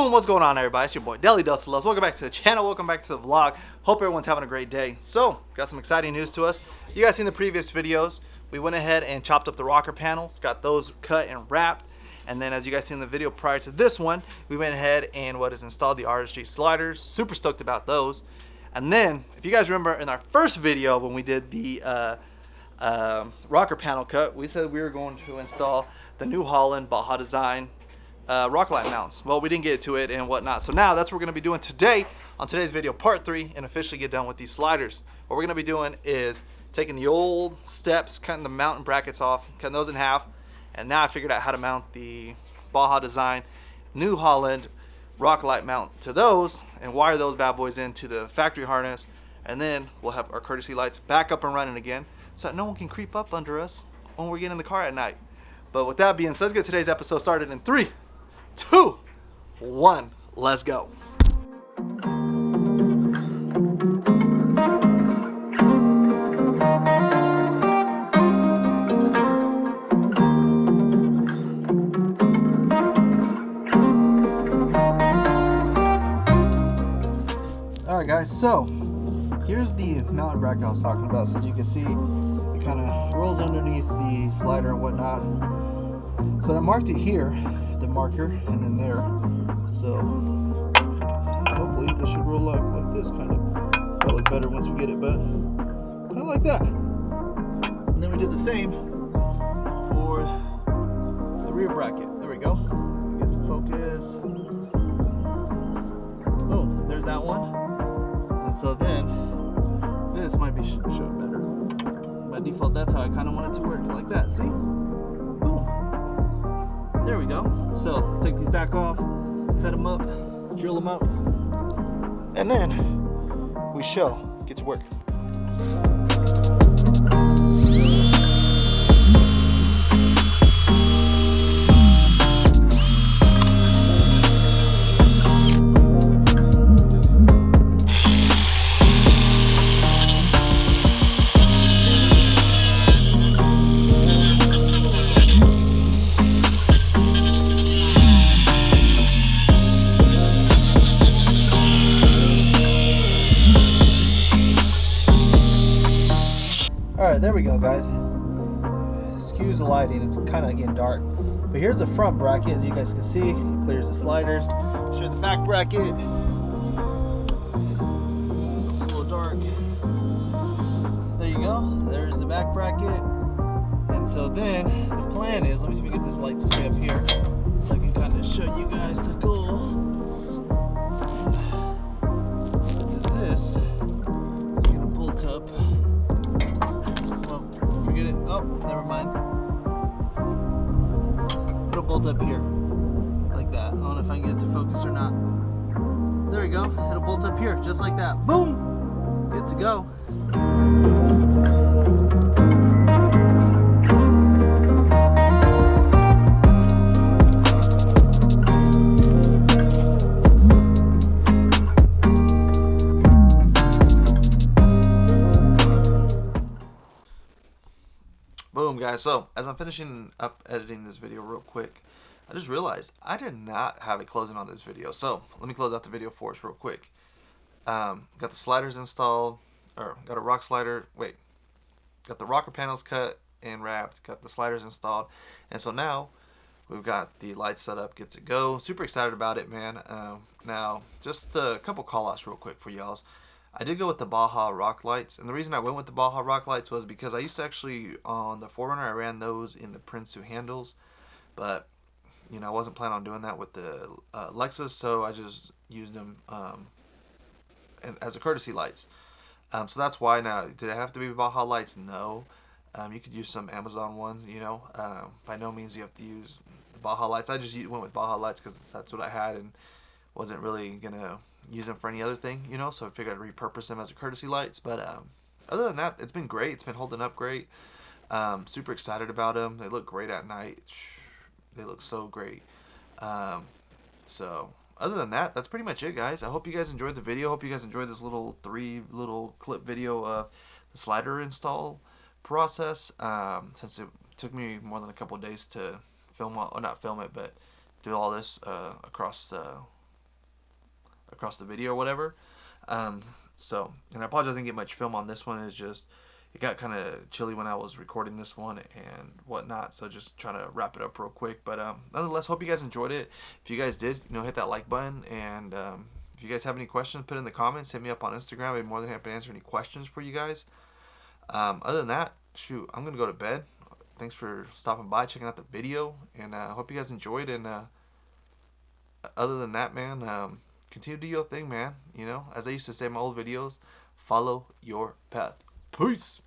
Boom, what's going on, everybody? It's your boy Deli Dust Loves. Welcome back to the channel. Welcome back to the vlog. Hope everyone's having a great day. So, got some exciting news to us. You guys seen the previous videos. We went ahead and chopped up the rocker panels, got those cut and wrapped. And then as you guys seen in the video prior to this one, we went ahead and installed the RSG sliders. Super stoked about those. And then, if you guys remember in our first video when we did the rocker panel cut, we said we were going to install the New Holland Baja Design rock light mounts. Well, we didn't get to it and whatnot, so now that's what we're going to be doing today on today's video, part 3, and officially get done with these sliders. What we're going to be doing is taking the old steps, cutting the mounting brackets off, cutting those in half, and now I figured out how to mount the Baja Design New Holland rock light mount to those and wire those bad boys into the factory harness, and then we'll have our courtesy lights back up and running again so that no one can creep up under us when we're getting in the car at night. But with that being said, let's get today's episode started in 3, 2, 1, let's go. Alright guys, so here's the mounting bracket I was talking about. So as you can see, it kind of rolls underneath the slider and whatnot. So I marked it here, the marker, and then there. So hopefully this should roll up like this, kind of. It'll look better once we get it, but kind of like that. And then we did the same for the rear bracket. There we go. Get to focus. Boom, there's that one. And so then this might be showing better. By default, that's how I kind of want it to work, like that. See? Boom. There we go. So take these back off, cut them up, drill them up, and then we shall get to work. Alright, there we go, guys. Excuse the lighting, it's kind of getting dark. But here's the front bracket, as you guys can see. It clears the sliders. Show the back bracket. It's a little dark. There you go. There's the back bracket. And so then, the plan is, let me see if we can get this light to stay up here, so I can kind of show you guys the goal. This is going to bolt up. Forget it. Oh, never mind. It'll bolt up here. Like that. I don't know if I can get it to focus or not. There we go. It'll bolt up here. Just like that. Boom! Good to go. Boom, guys. So as I'm finishing up editing this video real quick, I just realized I did not have it closing on this video. So let me close out the video for us real quick. Got the sliders installed, or got a rock slider. Wait, got the rocker panels cut and wrapped. Got the sliders installed, and so now we've got the lights set up, good to go. Super excited about it, man. Now just a couple call-outs real quick for y'all. I did go with the Baja rock lights, and the reason I went with the Baja rock lights was because I used to actually, on the 4Runner, I ran those in the Prinsu handles, but, you know, I wasn't planning on doing that with the Lexus, so I just used them as a courtesy lights. So that's why. Now, did it have to be Baja lights? No. You could use some Amazon ones, you know. By no means you have to use the Baja lights. I just went with Baja lights because that's what I had and wasn't really going to use them for any other thing, you know, so I figured I'd repurpose them as a courtesy lights. But other than that, it's been great. It's been holding up great. Super excited about them. They look great at night. They look so great. So other than that, that's pretty much it, guys. I hope you guys enjoyed the video. Hope you guys enjoyed this little 3 clip video of the slider install process, since it took me more than a couple of days to film, well, not film it, but do all this across the across the video or whatever. So, and I apologize I didn't get much film on this one. It's just, it got kind of chilly when I was recording this one and whatnot. So just trying to wrap it up real quick. But nonetheless, hope you guys enjoyed it. If you guys did, hit that like button. And if you guys have any questions, put it in the comments. Hit me up on Instagram. I'd be more than happy to answer any questions for you guys. Other than that, shoot, I'm going to go to bed. Thanks for stopping by, checking out the video. And I hope you guys enjoyed. And other than that, man, continue to do your thing, man. As I used to say in my old videos, follow your path. Peace.